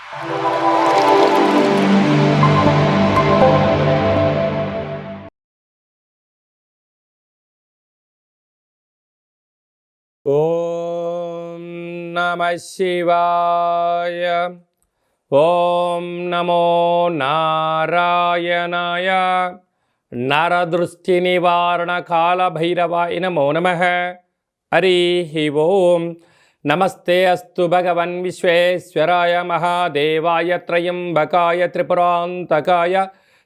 ఓం నమః శివాయ. ఓం నమో నారాయణాయ. నరదృష్టి నివారణ కాల భైరవాయ నమో నమః. హరి ఓం. నమస్తే అస్తు భగవన్ విశ్వేశ్వరాయ మహాదేవాయ త్రయంబకాయ త్రిపురాంతకాయ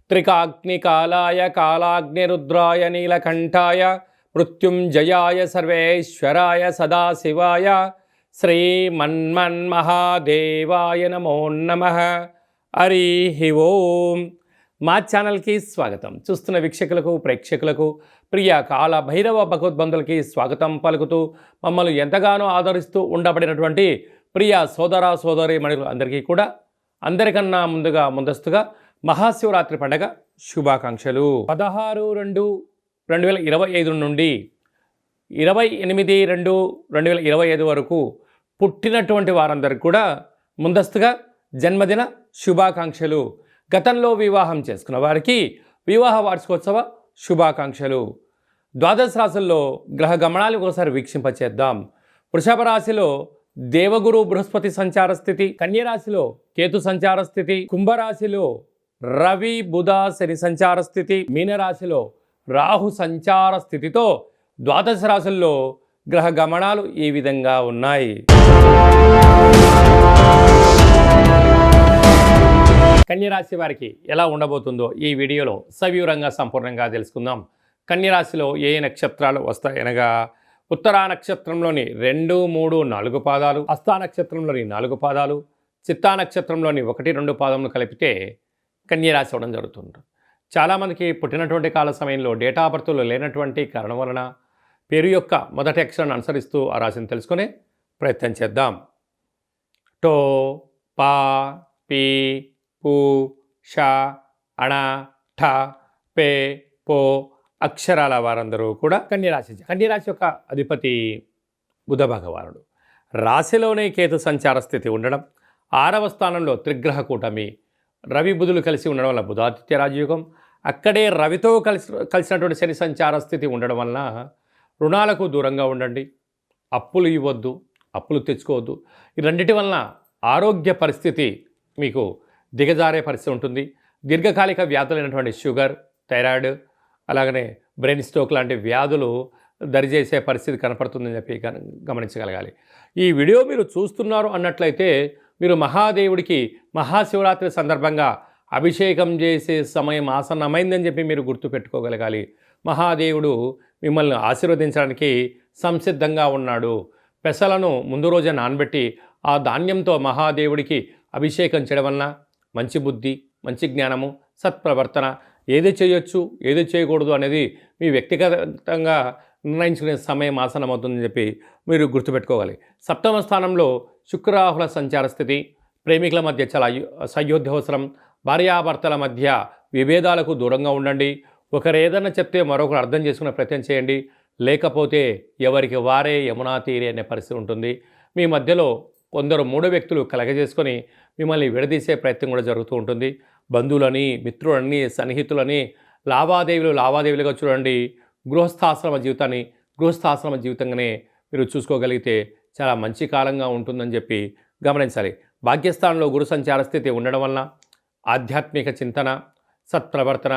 త్రికాగ్నికాలాయ కాలాగ్నిరుద్రాయ నీలకంఠాయ మృత్యుంజయాయ సర్వేశ్వరాయ సదాశివాయ శ్రీమన్మన్మహాదేవాయ నమో నమః. హరి ఓం. మా ఛానల్కి స్వాగతం. చూస్తున్న వీక్షకులకు ప్రేక్షకులకు ప్రియ కాల భైరవ భగవద్బంధులకి స్వాగతం పలుకుతూ మమ్మల్ని ఎంతగానో ఆదరిస్తూ ఉండబడినటువంటి ప్రియ సోదర సోదరి మణులు అందరికీ కూడా అందరికన్నా ముందస్తుగా మహాశివరాత్రి పండగ శుభాకాంక్షలు. 16/2/2025 నుండి 28/2/2025 వరకు పుట్టినటువంటి వారందరికీ కూడా ముందస్తుగా జన్మదిన శుభాకాంక్షలు. గతంలో వివాహం చేసుకున్న వారికి వివాహ వార్షికోత్సవ శుభాకాంక్షలు. ద్వాదశ రాశుల్లో గ్రహ గమనాలు ఒకసారి వీక్షింపచేద్దాం. వృషభ రాశిలో దేవగురు బృహస్పతి సంచార స్థితి, కన్యరాశిలో కేతు సంచార స్థితి, కుంభరాశిలో రవి బుధ శని సంచార స్థితి, మీనరాశిలో రాహు సంచార స్థితితో ద్వాదశ రాశుల్లో గ్రహ గమనాలు ఈ విధంగా ఉన్నాయి. కన్యరాశి వారికి ఎలా ఉండబోతుందో ఈ వీడియోలో సవివరంగా సంపూర్ణంగా తెలుసుకుందాం. కన్యరాశిలో ఏ నక్షత్రాలు వస్తాయనగా ఉత్తరా నక్షత్రంలోని 2, 3, 4 పాదాలు, హస్తా నక్షత్రంలోని 4 పాదాలు, చిత్తా నక్షత్రంలోని 1, 2 పాదములు కలిపితే కన్యరాశి అవ్వడం జరుగుతుంది. చాలామందికి పుట్టినటువంటి కాల సమయంలో డేటా ఆఫ్ బర్త్లో లేనటువంటి కారణం వలన పేరు యొక్క మొదటి అక్షరాన్ని అనుసరిస్తూ ఆ రాశిని తెలుసుకునే ప్రయత్నం చేద్దాం. టో, పా, పీ, పు, ష, అణ, ఠ, పే, పో అక్షరాల వారందరూ కూడా కన్యరాశి. కన్యరాశి యొక్క అధిపతి బుధ భగవానుడు. రాశిలోనే కేతు సంచార స్థితి ఉండడం, 6వ స్థానంలో త్రిగ్రహ కూటమి రవి బుధులు కలిసి ఉండడం వల్ల బుధాదిత్య రాజయోగం, అక్కడే రవితో కలిసినటువంటి శని సంచార స్థితి ఉండడం వలన రుణాలకు దూరంగా ఉండండి, అప్పులు ఇవ్వద్దు, అప్పులు తెచ్చుకోవద్దు. ఈ రెండింటి వలన ఆరోగ్య పరిస్థితి మీకు దిగజారే పరిస్థితి ఉంటుంది. దీర్ఘకాలిక వ్యాధులైనటువంటి షుగర్, థైరాయిడ్, అలాగనే బ్రెయిన్ స్ట్రోక్ లాంటి వ్యాధులు దరిచేసే పరిస్థితి కనపడుతుందని చెప్పి గమనించగలగాలి. ఈ వీడియో మీరు చూస్తున్నారు అన్నట్లయితే మీరు మహాదేవుడికి మహాశివరాత్రి సందర్భంగా అభిషేకం చేసే సమయం ఆసన్నమైందని చెప్పి మీరు గుర్తుపెట్టుకోగలగాలి. మహాదేవుడు మిమ్మల్ని ఆశీర్వదించడానికి సంసిద్ధంగా ఉన్నాడు. పెసలను ముందు రోజే నానబెట్టి ఆ ధాన్యంతో మహాదేవుడికి అభిషేకం చేయడం వలన మంచి బుద్ధి, మంచి జ్ఞానము, సత్ప్రవర్తన, ఏది చేయొచ్చు ఏది చేయకూడదు అనేది మీ వ్యక్తిగతంగా నిర్ణయించుకునే సమయం ఆసనమవుతుందని చెప్పి మీరు గుర్తుపెట్టుకోవాలి. 7వ స్థానంలో శుక్రాహుల సంచార స్థితి, ప్రేమికుల మధ్య చాలా సయోధ్యవసరం, భార్యాభర్తల మధ్య విభేదాలకు దూరంగా ఉండండి. ఒకరు ఏదైనా చెప్తే మరొకరు అర్థం చేసుకునే ప్రయత్నం చేయండి, లేకపోతే ఎవరికి వారే యమునా తీరే అనే పరిస్థితి ఉంటుంది. మీ మధ్యలో కొందరు 3 వ్యక్తులు కలగజేసుకొని మిమ్మల్ని విడదీసే ప్రయత్నం కూడా జరుగుతూ ఉంటుంది. బంధువులని, మిత్రులని, సన్నిహితులని లావాదేవీలుగా చూడండి. గృహస్థాశ్రమ జీవితంగానే మీరు చూసుకోగలిగితే చాలా మంచి కాలంగా ఉంటుందని చెప్పి గమనించాలి. భాగ్యస్థానంలో గురు సంచార స్థితి ఉండడం వలన ఆధ్యాత్మిక చింతన, సత్ప్రవర్తన,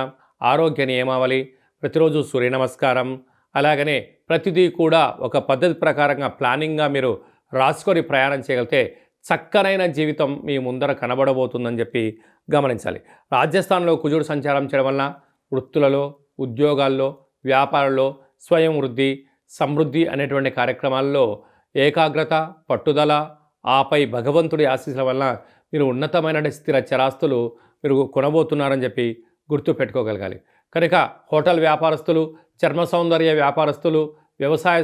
ఆరోగ్య నియమావళి, ప్రతిరోజు సూర్య నమస్కారం, అలాగనే ప్రతిదీ కూడా ఒక పద్ధతి ప్రకారంగా ప్లానింగ్గా మీరు రాసుకొని ప్రయాణం చేయగలిగితే చక్కనైన జీవితం మీ ముందర కనబడబోతుందని చెప్పి గమనించాలి. రాజ్యస్థానంలో కుజుడు సంచారం చేయడం వలన వృత్తులలో, ఉద్యోగాల్లో, వ్యాపారంలో స్వయం వృద్ధి, సమృద్ధి అనేటువంటి కార్యక్రమాల్లో ఏకాగ్రత, పట్టుదల, ఆపై భగవంతుడి ఆశీస్సుల వలన మీరు ఉన్నతమైన స్థిర చరాస్తులు మీరు కొనబోతున్నారని చెప్పి గుర్తుపెట్టుకోగలగాలి. కనుక హోటల్ వ్యాపారస్తులు, చర్మ సౌందర్య వ్యాపారస్తులు, వ్యవసాయ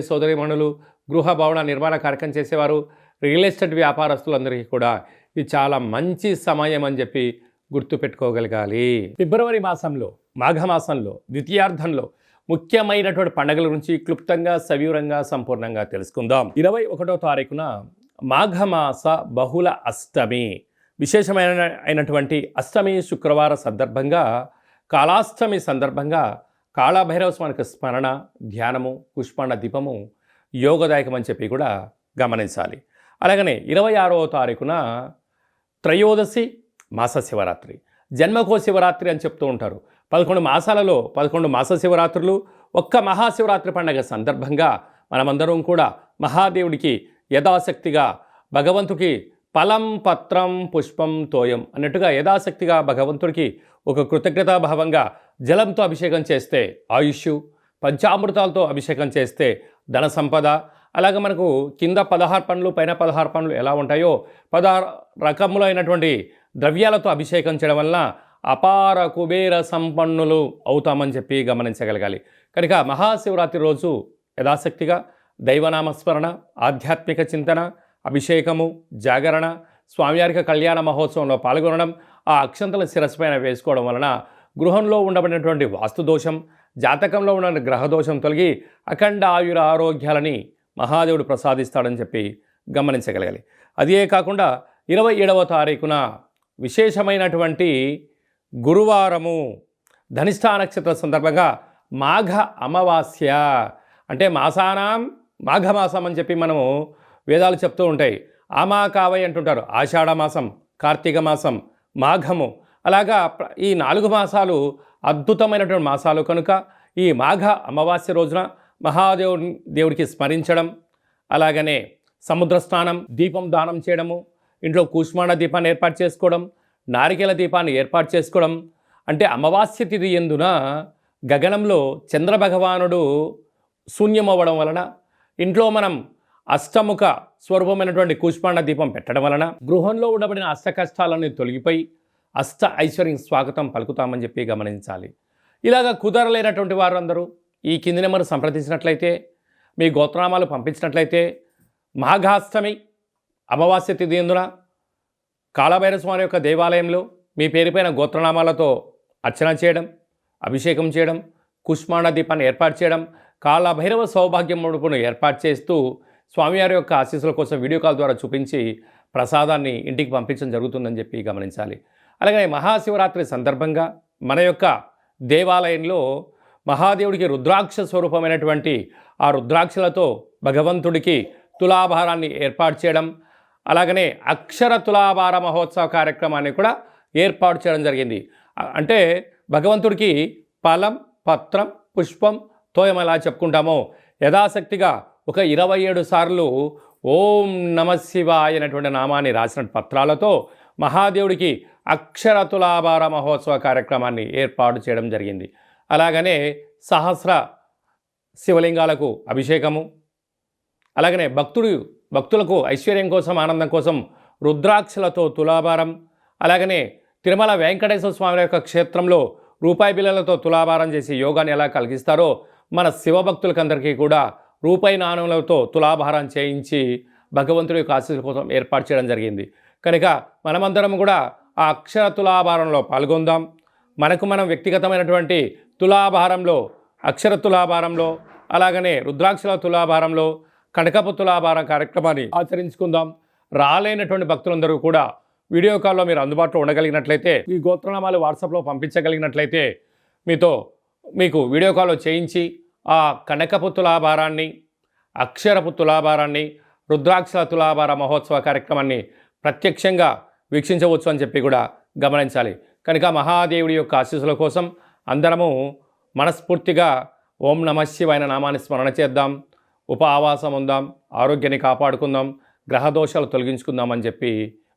సోదరీమణులు, గృహ భవన నిర్మాణ కార్యక్రమం చేసేవారు, రియల్ ఎస్టేట్ వ్యాపారస్తులందరికీ కూడా ఇది చాలా మంచి సమయం అని చెప్పి గుర్తుపెట్టుకోగలగాలి. ఫిబ్రవరి మాసంలో, మాఘమాసంలో, ద్వితీయార్థంలో ముఖ్యమైనటువంటి పండుగల గురించి క్లుప్తంగా, సవివరంగా, సంపూర్ణంగా తెలుసుకుందాం. 21వ తారీఖున మాఘమాస బహుళ అష్టమి. అయినటువంటి అష్టమి శుక్రవార సందర్భంగా కాళాష్టమి సందర్భంగా కాళభైరవ స్వామికి స్మరణ, ధ్యానము, పుష్పాండ దీపము యోగదాయకమని చెప్పి కూడా గమనించాలి. అలాగనే 26వ తారీఖున త్రయోదశి మాస శివరాత్రి, జన్మకో శివరాత్రి అని చెప్తూ ఉంటారు. 11 మాసాలలో 11 మాస శివరాత్రులు, ఒక్క మహాశివరాత్రి పండుగ సందర్భంగా మనమందరం కూడా మహాదేవుడికి యథాశక్తిగా భగవంతుడికి ఫలం, పత్రం, పుష్పం, తోయం అన్నట్టుగా యథాశక్తిగా భగవంతుడికి ఒక కృతజ్ఞతాభావంగా జలంతో అభిషేకం చేస్తే ఆయుష్, పంచామృతాలతో అభిషేకం చేస్తే ధన సంపద, అలాగే మనకు కింద 16 పండ్లు పైన 16 పండ్లు ఎలా ఉంటాయో 16 రకములైనటువంటి ద్రవ్యాలతో అభిషేకం చేయడం వలన అపార కుబేర సంపన్నులు అవుతామని చెప్పి గమనించగలగాలి. కనుక మహాశివరాత్రి రోజు యథాశక్తిగా దైవనామస్మరణ, ఆధ్యాత్మిక చింతన, అభిషేకము, జాగరణ, స్వామివారికి కళ్యాణ మహోత్సవంలో పాల్గొనడం, ఆ అక్షంతల శిరస్సుపైన వేసుకోవడం వలన గృహంలో ఉండబడినటువంటి వాస్తుదోషం, జాతకంలో ఉన్న గ్రహదోషం తొలగి అఖండ ఆయుర ఆరోగ్యాలని మహాదేవుడు ప్రసాదిస్తాడని చెప్పి గమనించగలగాలి. అదే కాకుండా 27వ తారీఖున విశేషమైనటువంటి గురువారము ధనిష్ఠా నక్షత్ర సందర్భంగా మాఘ అమావాస్య, అంటే మాసానాం మాఘమాసం అని చెప్పి మనము వేదాలు చెప్తూ ఉంటాయి. ఆమాకావై అంటుంటారు. ఆషాఢ మాసం, కార్తీక మాసం, మాఘము, అలాగా ఈ 4 మాసాలు అద్భుతమైనటువంటి మాసాలు కనుక ఈ మాఘ అమావాస్య రోజున దేవుడికి స్మరించడం, అలాగనే సముద్ర స్నానం, దీపం దానం చేయడము, ఇంట్లో కూష్మాండ దీపాన్ని ఏర్పాటు చేసుకోవడం, నారికేల దీపాన్ని ఏర్పాటు చేసుకోవడం, అంటే అమావాస్య తిథి ఎందున గగనంలో చంద్రభగవానుడు శూన్యమవ్వడం వలన ఇంట్లో మనం అష్టముఖ స్వరూపమైనటువంటి కూష్మాండ దీపం పెట్టడం వలన గృహంలో ఉండబడిన అష్ట కష్టాలన్నీ తొలగిపోయి అష్ట ఐశ్వర్యం స్వాగతం పలుకుతామని చెప్పి గమనించాలి. ఇలాగ కుదరలేనటువంటి వారందరూ ఈ కింది నెంబర్ సంప్రదించినట్లయితే, మీ గోత్రనామాలు పంపించినట్లయితే మాఘాష్టమి అమావాస్య తిథి ఎందున కాళభైరవ స్వామి యొక్క దేవాలయంలో మీ పేరుపైన గోత్రనామాలతో అర్చన చేయడం, అభిషేకం చేయడం, కుష్మాండ దీపాన్ని ఏర్పాటు చేయడం, కాళభైరవ సౌభాగ్యం ముడుపును ఏర్పాటు చేస్తూ స్వామివారి యొక్క ఆశీస్సుల కోసం వీడియో కాల్ ద్వారా చూపించి ప్రసాదాన్ని ఇంటికి పంపించడం జరుగుతుందని చెప్పి గమనించాలి. అలాగే మహాశివరాత్రి సందర్భంగా మన యొక్క దేవాలయంలో మహాదేవుడికి రుద్రాక్ష స్వరూపమైనటువంటి ఆ రుద్రాక్షలతో భగవంతుడికి తులాభారాన్ని ఏర్పాటు చేయడం, అలాగనే అక్షర తులాభార మహోత్సవ కార్యక్రమాన్ని కూడా ఏర్పాటు చేయడం జరిగింది. అంటే భగవంతుడికి ఫలం, పత్రం, పుష్పం, తోయం ఎలా చెప్పుకుంటామో యథాశక్తిగా ఒక 27 సార్లు ఓం నమశివాయ అనేటువంటి నామాన్ని రాసిన పత్రాలతో మహాదేవుడికి అక్షర తులాభార మహోత్సవ కార్యక్రమాన్ని ఏర్పాటు చేయడం జరిగింది. అలాగనే సహస్ర శివలింగాలకు అభిషేకము, అలాగనే భక్తులకు ఐశ్వర్యం కోసం, ఆనందం కోసం రుద్రాక్షలతో తులాభారం, అలాగనే తిరుమల వెంకటేశ్వర స్వామి యొక్క క్షేత్రంలో రూపాయి బిళ్ళలతో తులాభారం చేసి యోగాన్ని ఎలా కలిగిస్తారో మన శివభక్తులకందరికీ కూడా రూపాయి నాణ్యములతో తులాభారం చేయించి భగవంతుడి యొక్క ఆశీస్సుల కోసం ఏర్పాటు చేయడం జరిగింది. కనుక మనమందరం కూడా ఆ అక్షర తులాభారంలో పాల్గొందాం. మనం వ్యక్తిగతమైనటువంటి తులాభారంలో, అక్షర తులాభారంలో, అలాగనే రుద్రాక్షల తులాభారంలో, కనకపు తులాభారం కార్యక్రమాన్ని ఆచరించుకుందాం. రాలేనటువంటి భక్తులందరూ కూడా వీడియో కాల్లో మీరు అందుబాటులో ఉండగలిగినట్లయితే, ఈ గోత్రనామాలు వాట్సాప్లో పంపించగలిగినట్లయితే మీకు వీడియో కాల్లో చేయించి ఆ కనకపు తులాభారాన్ని, అక్షరపు తులాభారాన్ని, రుద్రాక్షల తులాభార మహోత్సవ కార్యక్రమాన్ని ప్రత్యక్షంగా వీక్షించవచ్చు అని చెప్పి కూడా గమనించాలి. కనుక మహాదేవుడి యొక్క ఆశీస్సుల కోసం అందరము మనస్ఫూర్తిగా ఓం నమశివాయ నామాన్ని స్మరణ చేద్దాం, ఆవాసం ఉందాం, ఆరోగ్యాన్ని కాపాడుకుందాం, గ్రహదోషాలు తొలగించుకుందామని చెప్పి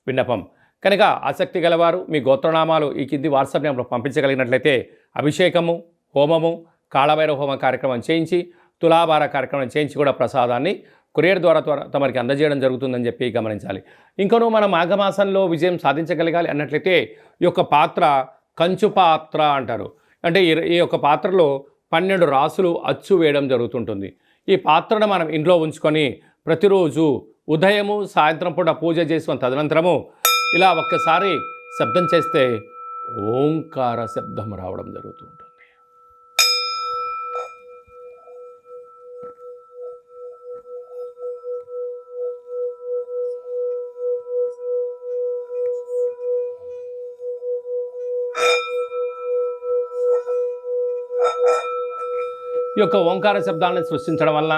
విన్నపం. కనుక ఆసక్తి గలవారు మీ గోత్రనామాలు ఈ కింది వాట్సాప్ నెంబర్ పంపించగలిగినట్లయితే అభిషేకము, హోమము, కాళభైరవ హోమ కార్యక్రమం చేయించి, తులాభార కార్యక్రమం చేయించి కూడా ప్రసాదాన్ని కొరియర్ ద్వారా తమరికి అందజేయడం జరుగుతుందని చెప్పి గమనించాలి. ఇంకనూ మనం మాఘమాసంలో విజయం సాధించగలగాలి అన్నట్లయితే ఈ యొక్క పాత్ర కంచు పాత్ర అంటారు. అంటే ఈ యొక్క పాత్రలో 12 రాసులు అచ్చు వేయడం జరుగుతుంటుంది. ఈ పాత్రను మనం ఇంట్లో ఉంచుకొని ప్రతిరోజు ఉదయము, సాయంత్రం పూట పూజ చేసిన తదనంతరము ఇలా ఒక్కసారి శబ్దం చేస్తే ఓంకార శబ్దం రావడం జరుగుతుంటుంది. ఈ యొక్క ఓంకార శబ్దాలను సృష్టించడం వల్ల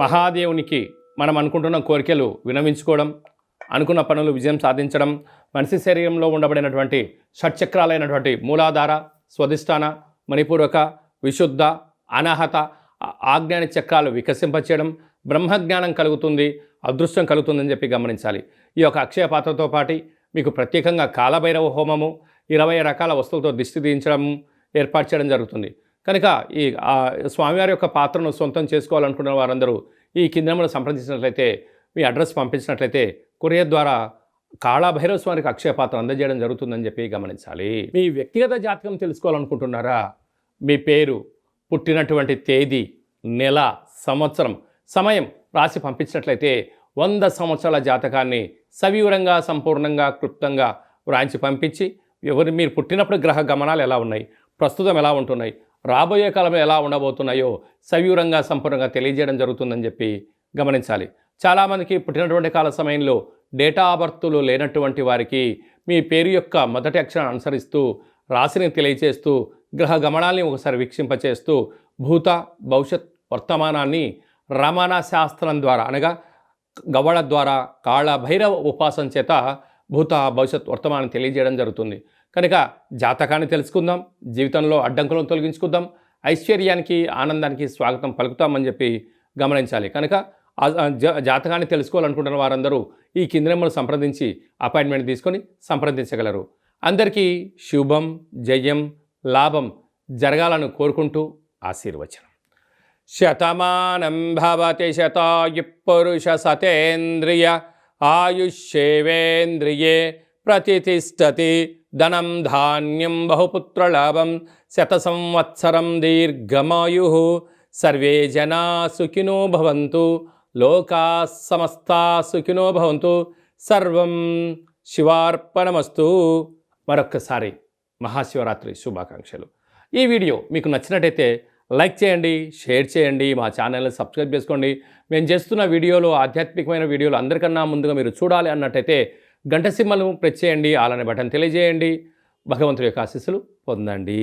మహాదేవునికి మనం అనుకుంటున్న కోరికలు వినవించుకోవడం, అనుకున్న పనులు విజయం సాధించడం, మనిషి శరీరంలో ఉండబడినటువంటి షట్చక్రాలైనటువంటి మూలాధార, స్వధిష్టాన, మణిపూరక, విశుద్ధ, అనాహత, ఆజ్ఞాన చక్రాలు వికసింపచేయడం, బ్రహ్మజ్ఞానం కలుగుతుంది, అదృష్టం కలుగుతుందని చెప్పి గమనించాలి. ఈ యొక్క అక్షయ పాత్రతో పాటు మీకు ప్రత్యేకంగా కాలభైరవ హోమము, 20 రకాల వస్తువులతో దిష్టి తీయించడం ఏర్పాటు చేయడం జరుగుతుంది. కనుక ఈ స్వామివారి యొక్క పాత్రను సొంతం చేసుకోవాలనుకున్న వారందరూ ఈ కింద నెంబర్ను సంప్రదించినట్లయితే, మీ అడ్రస్ పంపించినట్లయితే కొరియర్ ద్వారా కాళభైరవ స్వామికి అక్షయ పాత్ర అందజేయడం జరుగుతుందని చెప్పి గమనించాలి. మీ వ్యక్తిగత జాతకం తెలుసుకోవాలనుకుంటున్నారా? మీ పేరు, పుట్టినటువంటి తేదీ, నెల, సంవత్సరం, సమయం రాసి పంపించినట్లయితే 100 సంవత్సరాల జాతకాన్ని సవివరంగా, సంపూర్ణంగా, క్లుప్తంగా వ్రాయించి పంపించి మీరు పుట్టినప్పుడు గ్రహ గమనాలు ఎలా ఉన్నాయి, ప్రస్తుతం ఎలా ఉంటున్నాయి, రాబోయే కాలంలో ఎలా ఉండబోతున్నాయో సవివరంగా, సంపూర్ణంగా తెలియజేయడం జరుగుతుందని చెప్పి గమనించాలి. చాలామందికి పుట్టినటువంటి కాల సమయంలో డేటా ఆఫ్ బర్త్లు లేనటువంటి వారికి మీ పేరు యొక్క మొదటి అక్షరాన్ని అనుసరిస్తూ రాశిని తెలియచేస్తూ గ్రహ గమనాల్ని ఒకసారి వీక్షింపచేస్తూ భూత, భవిష్యత్, వర్తమానాన్ని రమణ శాస్త్రం ద్వారా అనగా గవ్వళ ద్వారా కాళభైరవ ఉపాసన చేత భూత, భవిష్యత్, వర్తమానం తెలియజేయడం జరుగుతుంది. కనుక జాతకాన్ని తెలుసుకుందాం, జీవితంలో అడ్డంకులను తొలగించుకుందాం, ఐశ్వర్యానికి, ఆనందానికి స్వాగతం పలుకుతామని చెప్పి గమనించాలి. కనుక జాతకాన్ని తెలుసుకోవాలనుకుంటున్న వారందరూ ఈ కింది నెంబర్ను సంప్రదించి అపాయింట్మెంట్ తీసుకొని సంప్రదించగలరు. అందరికీ శుభం, జయం, లాభం జరగాలని కోరుకుంటూ ఆశీర్వచనం. శతమానం భవతి శతాయు పురుష సతేంద్రియ ఆయుష్యేవేంద్రియే ప్రతిష్టతి ధనం ధాన్యం బహుపుత్రలాభం శత సంవత్సరం దీర్ఘమాయు. సర్వే జనా సుఖినో భవంతు, లోకా సమస్తా సుఖినో భవంతు. సర్వం శివార్పణమస్తు. మరొక్కసారి మహాశివరాత్రి శుభాకాంక్షలు. ఈ వీడియో మీకు నచ్చినట్టయితే లైక్ చేయండి, షేర్ చేయండి, మా ఛానల్ని సబ్స్క్రైబ్ చేసుకోండి. మేము చేస్తున్న వీడియోలు, ఆధ్యాత్మికమైన వీడియోలు అందరికన్నా ముందుగా మీరు చూడాలి అన్నట్టయితే గంట సింబల్ను ప్రెస్ చేయండి, అలానే బటన్ తెలియజేయండి. భగవంతుడి యొక్క ఆశీస్సులు పొందండి.